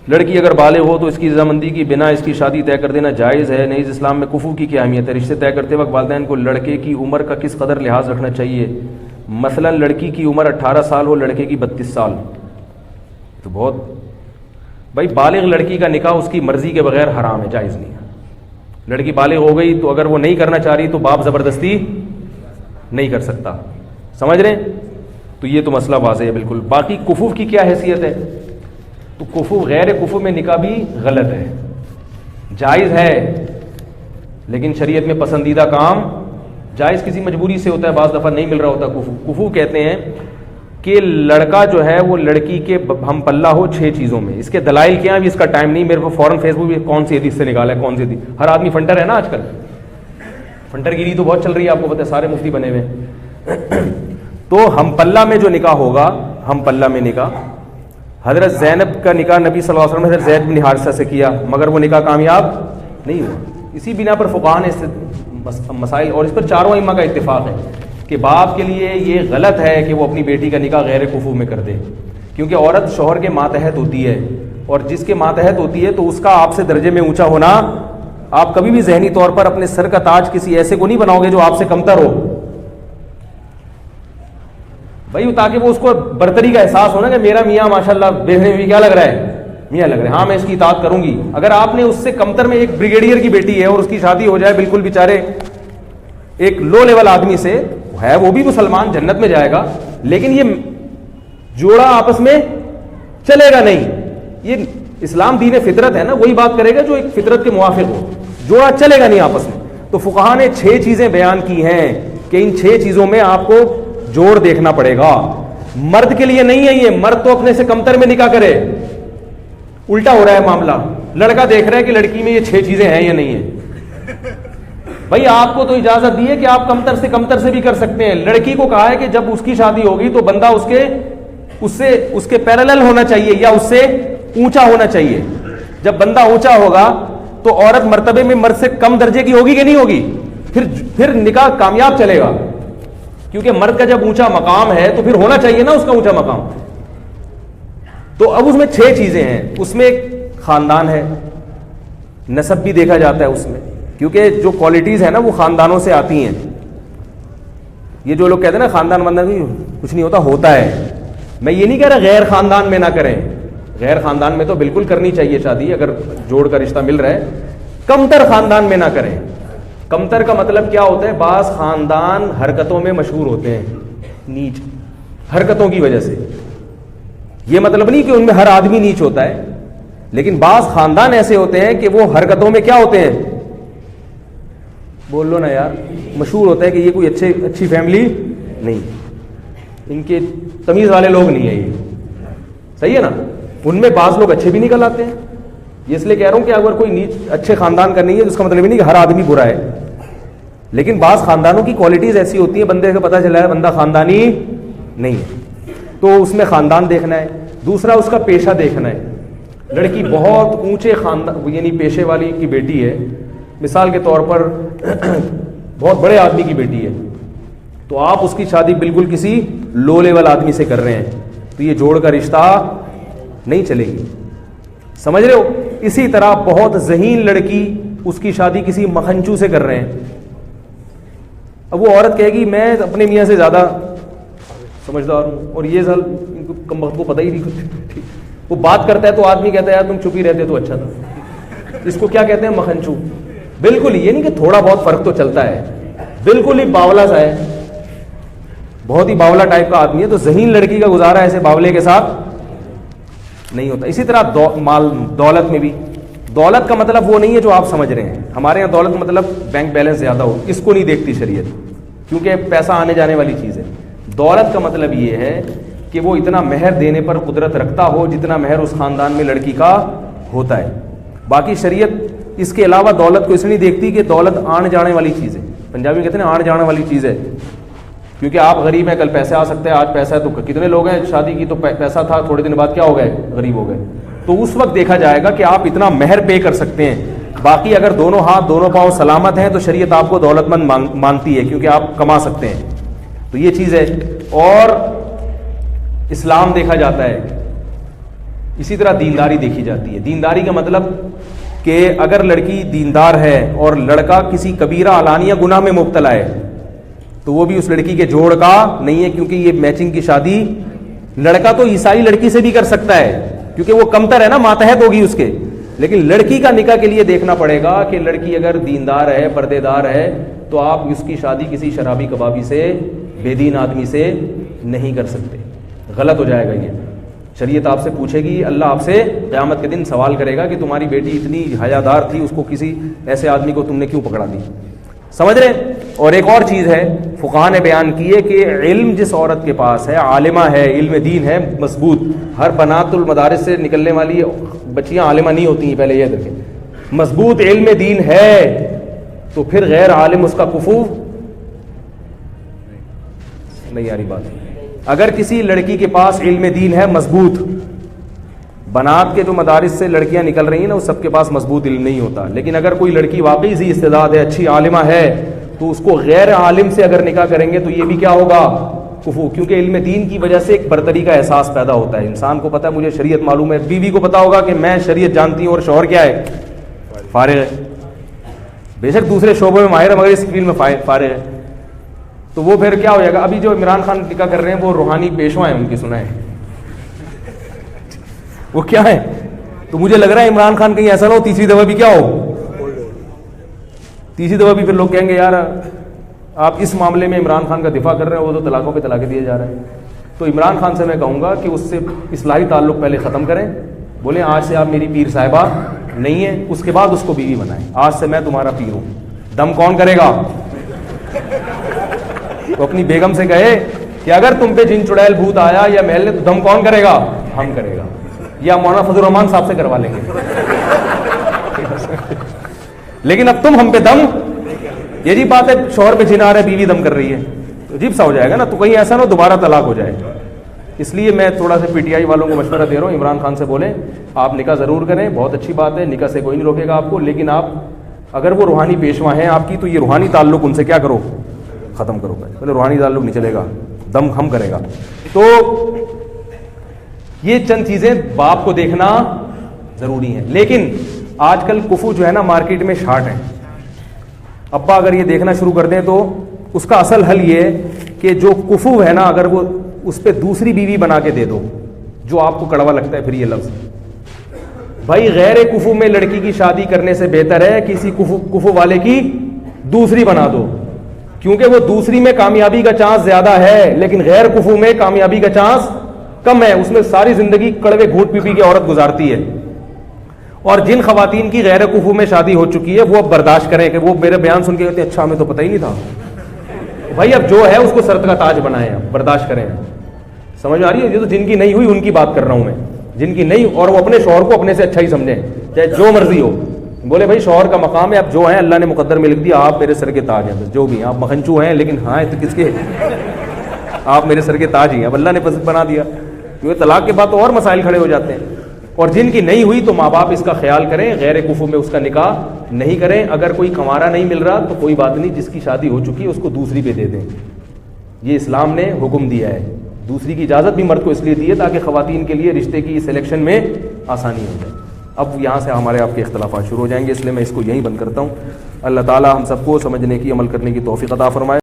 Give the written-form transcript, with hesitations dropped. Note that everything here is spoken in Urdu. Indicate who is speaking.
Speaker 1: لڑکی اگر بالغ ہو تو اس کی رضامندی کی بنا اس کی شادی طے کر دینا جائز ہے؟ نیز اسلام میں کفو کی کیا اہمیت ہے؟ رشتے طے کرتے وقت والدین کو لڑکے کی عمر کا کس قدر لحاظ رکھنا چاہیے؟ مثلا لڑکی کی عمر 18 سال ہو، لڑکے کی 32 سال، تو بہت بھائی بالغ لڑکی کا نکاح اس کی مرضی کے بغیر حرام ہے، جائز نہیں ہے۔ لڑکی بالغ ہو گئی تو اگر وہ نہیں کرنا چاہ رہی تو باپ زبردستی نہیں کر سکتا، سمجھ رہے ہیں؟ تو یہ تو مسئلہ واضح ہے بالکل۔ باقی کفو کی کیا حیثیت ہے؟ تو کفو غیر کفو میں نکاح بھی غلط ہے، جائز ہے لیکن شریعت میں پسندیدہ کام جائز کسی مجبوری سے ہوتا ہے، بعض دفعہ نہیں مل رہا ہوتا۔ کفو کہتے ہیں کہ لڑکا جو ہے وہ لڑکی کے ہم پلہ ہو 6 چیزوں میں۔ اس کے دلائل کیا ہیں ابھی اس کا ٹائم نہیں، میرے کو فوراً فیس بک پہ کون سی حدیث سے نکالا ہے، کون سی حدیث، ہر آدمی فنٹر ہے نا آج کل، فنٹر گیری تو بہت چل رہی ہے، آپ کو پتہ ہے سارے مفتی بنے ہوئے ہیں۔ تو ہم پلہ میں جو نکاح ہوگا، ہم پلہ میں نکاح، حضرت زینب کا نکاح نبی صلی اللہ علیہ وسلم نے حضرت زید بن حارثہ سے کیا، مگر وہ نکاح کامیاب نہیں ہوا۔ اسی بنا پر فقہاء نے مسائل، اور اس پر چاروں ائمہ کا اتفاق ہے کہ باپ کے لیے یہ غلط ہے کہ وہ اپنی بیٹی کا نکاح غیر کفو میں کر دے، کیونکہ عورت شوہر کے ماتحت ہوتی ہے، اور جس کے ماتحت ہوتی ہے تو اس کا آپ سے درجے میں اونچا ہونا، آپ کبھی بھی ذہنی طور پر اپنے سر کا تاج کسی ایسے کو نہیں بناؤ گے جو آپ سے کمتر ہو بھائی، تاکہ وہ اس کو برتری کا احساس ہونا کہ میرا میاں ماشاءاللہ دیکھنے میں کیا لگ رہا ہے، میاں لگ رہا ہے، ہاں میں اس کی اطاعت کروں گی۔ اگر آپ نے اس سے کمتر میں ایک بریگیڈیئر کی بیٹی ہے اور اس کی شادی ہو جائے بالکل بیچارے ایک لو لیول آدمی سے، ہے وہ بھی مسلمان، جنت میں جائے گا، لیکن یہ جوڑا آپس میں چلے گا نہیں۔ یہ اسلام دین فطرت ہے نا، وہی بات کرے گا جو ایک فطرت کے موافق ہو، جوڑا چلے گا نہیں آپس میں۔ تو فقہاء نے 6 چیزیں بیان کی ہیں کہ ان 6 چیزوں میں آپ کو جوڑ دیکھنا پڑے گا۔ مرد کے لیے نہیں ہے یہ، مرد تو اپنے سے کمتر میں نکاح کرے، الٹا ہو رہا ہے معاملہ، لڑکا دیکھ رہا ہے کہ لڑکی میں یہ 6 چیزیں ہیں یا نہیں ہیں۔ بھائی آپ کو تو اجازت دی ہے کہ آپ کمتر سے بھی کر سکتے ہیں۔ لڑکی کو کہا ہے کہ جب اس کی شادی ہوگی تو بندہ اس کے پیرالل ہونا چاہیے یا اس سے اونچا ہونا چاہیے۔ جب بندہ اونچا ہوگا تو عورت مرتبے میں مرد سے کم درجے کی ہوگی کہ نہیں ہوگی؟ پھر نکاح کامیاب چلے گا، کیونکہ مرد کا جب اونچا مقام ہے تو پھر ہونا چاہیے نا اس کا اونچا مقام۔ تو اب اس میں 6 چیزیں ہیں، اس میں ایک خاندان ہے، نسب بھی دیکھا جاتا ہے اس میں، کیونکہ جو کوالٹیز ہیں نا وہ خاندانوں سے آتی ہیں۔ یہ جو لوگ کہتے ہیں نا خاندان کچھ نہیں ہوتا ہے، میں یہ نہیں کہہ رہا غیر خاندان میں نہ کریں، غیر خاندان میں تو بالکل کرنی چاہیے شادی اگر جوڑ کا رشتہ مل رہا ہے، کمتر خاندان میں نہ کریں۔ کمتر کا مطلب کیا ہوتا ہے؟ بعض خاندان حرکتوں میں مشہور ہوتے ہیں، نیچ حرکتوں کی وجہ سے، یہ مطلب نہیں کہ ان میں ہر آدمی نیچ ہوتا ہے، لیکن بعض خاندان ایسے ہوتے ہیں کہ وہ حرکتوں میں کیا ہوتے ہیں، بول لو نا یار، مشہور ہوتا ہے کہ یہ کوئی اچھی فیملی نہیں، ان کے تمیز والے لوگ نہیں ہیں، یہ صحیح ہے نا۔ ان میں بعض لوگ اچھے بھی نکل آتے ہیں، یہ اس لیے کہہ رہا ہوں کہ اگر کوئی نیچ اچھے خاندان کا نہیں ہے تو اس کا مطلب نہیں کہ ہر آدمی برا ہے، لیکن بعض خاندانوں کی کوالٹیز ایسی ہوتی ہیں بندے کو پتہ چلا ہے بندہ خاندانی نہیں ہے، تو اس میں خاندان دیکھنا ہے۔ دوسرا اس کا پیشہ دیکھنا ہے، لڑکی بہت اونچے خاندان یعنی پیشے والی کی بیٹی ہے، مثال کے طور پر بہت بڑے آدمی کی بیٹی ہے، تو آپ اس کی شادی بالکل کسی لو لیول آدمی سے کر رہے ہیں تو یہ جوڑ کا رشتہ نہیں چلے گی، سمجھ رہے ہو؟ اسی طرح بہت ذہین لڑکی، اس کی شادی کسی مکھنچو سے کر رہے ہیں، اب وہ عورت کہے گی میں اپنے میاں سے زیادہ سمجھدار ہوں اور یہ سال ان کو کم وقت کو پتہ ہی نہیں کچھ، وہ بات کرتا ہے تو آدمی کہتا ہے یار تم چپ ہی رہتے تو اچھا تھا۔ اس کو کیا کہتے ہیں؟ مکھنچو۔ بالکل یہ نہیں کہ تھوڑا بہت فرق تو چلتا ہے، بالکل ہی باولا سا ہے، بہت ہی باولا ٹائپ کا آدمی ہے، تو ذہین لڑکی کا گزارا ایسے باولے کے ساتھ نہیں ہوتا۔ اسی طرح مال دولت میں بھی، دولت کا مطلب وہ نہیں ہے جو آپ سمجھ رہے ہیں، ہمارے یہاں دولت مطلب بینک بیلنس زیادہ ہو، اس کو نہیں دیکھتی شریعت، کیونکہ پیسہ آنے جانے والی چیز ہے۔ دولت کا مطلب یہ ہے کہ وہ اتنا مہر دینے پر قدرت رکھتا ہو جتنا مہر اس خاندان میں لڑکی کا ہوتا ہے۔ باقی شریعت اس کے علاوہ دولت کو اس نہیں دیکھتی کہ دولت آنے جانے والی چیز ہے، پنجابی کہتے ہیں نا آنے جانے والی چیز ہے، کیونکہ آپ غریب ہیں کل پیسے آ سکتے ہیں، آج پیسہ ہے تو کتنے لوگ ہیں شادی کی تو پیسہ تھا تھوڑے دن بعد کیا ہو گئے، غریب ہو گئے، تو اس وقت دیکھا جائے گا کہ آپ اتنا مہر پے کر سکتے ہیں۔ باقی اگر دونوں ہاتھ دونوں پاؤں سلامت ہیں تو شریعت آپ کو دولت مند مانتی ہے کیونکہ آپ کما سکتے ہیں، تو یہ چیز ہے۔ اور اسلام دیکھا جاتا ہے، اسی طرح دینداری دیکھی جاتی ہے. دینداری کا مطلب کہ اگر لڑکی دیندار ہے اور لڑکا کسی کبیرہ علانیہ گناہ میں مبتلا ہے تو وہ بھی اس لڑکی کے جوڑ کا نہیں ہے, کیونکہ یہ میچنگ کی شادی لڑکا تو عیسائی لڑکی سے بھی کر سکتا ہے کیونکہ وہ کمتر ہے نا, ماتحت ہوگی اس کے, لیکن لڑکی کا نکاح کے لیے دیکھنا پڑے گا کہ لڑکی اگر دیندار ہے, پردے دار ہے, تو آپ اس کی شادی کسی شرابی کبابی سے, بے دین آدمی سے نہیں کر سکتے, غلط ہو جائے گا. یہ شریعت آپ سے پوچھے گی, اللہ آپ سے قیامت کے دن سوال کرے گا کہ تمہاری بیٹی اتنی حیادار تھی, اس کو کسی ایسے آدمی کو تم نے کیوں پکڑا دی. سمجھ رہے. اور ایک اور چیز ہے فقہاء نے بیان کی ہے کہ علم جس عورت کے پاس ہے, عالمہ ہے, علم دین ہے مضبوط, ہر بنات المدارس سے نکلنے والی بچیاں عالمہ نہیں ہوتی ہیں, پہلے یہ دیکھیں, مضبوط علم دین ہے تو پھر غیر عالم اس کا کفو نہیں آ رہی بات. اگر کسی لڑکی کے پاس علم دین ہے مضبوط, بنات کے جو مدارس سے لڑکیاں نکل رہی ہیں نا, وہ سب کے پاس مضبوط علم نہیں ہوتا, لیکن اگر کوئی لڑکی واقعی ذی استعداد ہے, اچھی عالمہ ہے, تو اس کو غیر عالم سے اگر نکاح کریں گے تو یہ بھی کیا ہوگا, کفو, کیونکہ علم دین کی وجہ سے ایک برتری کا احساس پیدا ہوتا ہے. انسان کو پتا ہے مجھے شریعت معلوم ہے, بیوی کو پتا ہوگا کہ میں شریعت جانتی ہوں اور شوہر کیا ہے, فارغ ہے, بے شک دوسرے شعبوں میں ماہر ہے مگر اس فیلڈ میں فارغ ہے, تو وہ پھر کیا ہو جائے گا. ابھی جو عمران خان نکاح کر رہے ہیں وہ روحانی پیشوا ہیں, ان کی سنا ہے وہ کیا ہے, تو مجھے لگ رہا ہے عمران خان کہیں ایسا نہ ہو تیسری دفعہ بھی کیا ہو, تیسری دفعہ بھی پھر لوگ کہیں گے یار آپ اس معاملے میں عمران خان کا دفاع کر رہے ہیں, وہ تو طلاقوں پہ طلاقیں دیے جا رہے ہیں. تو عمران خان سے میں کہوں گا کہ اس سے اصلاحی تعلق پہلے ختم کریں, بولیں آج سے آپ میری پیر صاحبہ نہیں ہیں, اس کے بعد اس کو بیوی بنائیں, آج سے میں تمہارا پیر ہوں. دم کون کرے گا؟ تو اپنی بیگم سے کہے کہ اگر تم پہ جن چڑیل بھوت آیا یا محل نے, تو دم کون کرے گا؟ ہم کرے گا, یا مولانا فضل الرحمان صاحب سے کروا لیں گے. لیکن اب تم ہم پہ دم, یہ جی بات ہے, شوہر پہ جن آ رہا ہے, بیوی دم کر رہی ہے, تو عجیب سا ہو جائے گا نا, تو کہیں ایسا نہ دوبارہ طلاق ہو جائے. اس لیے میں تھوڑا سا پی ٹی آئی والوں کو مشورہ دے رہا ہوں, عمران خان سے بولیں آپ نکاح ضرور کریں, بہت اچھی بات ہے, نکاح سے کوئی نہیں روکے گا آپ کو, لیکن آپ اگر وہ روحانی پیشوا ہیں آپ کی, تو یہ روحانی تعلق ان سے کیا کرو, ختم کرو. پہلے روحانی تعلق نہیں چلے گا, دم ہم کرے گا. تو یہ چند چیزیں باپ کو دیکھنا ضروری ہیں. لیکن آج کل کفو جو ہے نا مارکیٹ میں شارٹ ہیں. ابا اگر یہ دیکھنا شروع کر دیں تو اس کا اصل حل یہ ہے کہ جو کفو ہے نا, اگر وہ اس پہ دوسری بیوی بنا کے دے دو, جو آپ کو کڑوا لگتا ہے پھر یہ لفظ, بھائی غیر کفو میں لڑکی کی شادی کرنے سے بہتر ہے کسی کفو والے کی دوسری بنا دو, کیونکہ وہ دوسری میں کامیابی کا چانس زیادہ ہے, لیکن غیر کفو میں کامیابی کا چانس کم ہے. اس میں ساری زندگی کڑوے گھونٹ پی پی کے عورت گزارتی ہے. اور جن خواتین کی غیر کفو میں شادی ہو چکی ہے وہ اب برداشت کریں, کہ وہ میرے بیان سن کے کہتے ہیں اچھا ہمیں تو پتہ ہی نہیں تھا. بھائی اب جو ہے اس کو سرت کا تاج بنائیں, برداشت کریں. سمجھ آ رہی ہے؟ یہ تو جن کی نہیں ہوئی ان کی بات کر رہا ہوں میں, جن کی نہیں, اور وہ اپنے شوہر کو اپنے سے اچھا ہی سمجھیں, چاہے جو مرضی ہو. بولے بھائی شوہر کا مقام ہے, اب جو ہیں اللہ نے مقدر میں لکھ دیا, آپ میرے سر کے تاج ہیں, جو بھی ہیں آپ مکھنچو ہیں, لیکن ہاں تو کس کے, آپ میرے سر کے تاج ہی ہیں, اب اللہ نے بنا دیا. کیونکہ طلاق کے بعد تو اور مسائل کھڑے ہو جاتے ہیں. اور جن کی نہیں ہوئی تو ماں باپ اس کا خیال کریں, غیر کفو میں اس کا نکاح نہیں کریں. اگر کوئی کمارا نہیں مل رہا تو کوئی بات نہیں, جس کی شادی ہو چکی ہے اس کو دوسری پہ دے دیں. یہ اسلام نے حکم دیا ہے. دوسری کی اجازت بھی مرد کو اس لیے دی ہے تاکہ خواتین کے لیے رشتے کی سلیکشن میں آسانی ہو جائے. اب یہاں سے ہمارے آپ کے اختلافات شروع ہو جائیں گے, اس لیے میں اس کو یہیں بند کرتا ہوں. اللہ تعالی ہم سب کو سمجھنے کی, عمل کرنے کی توفیق عطا فرمائے.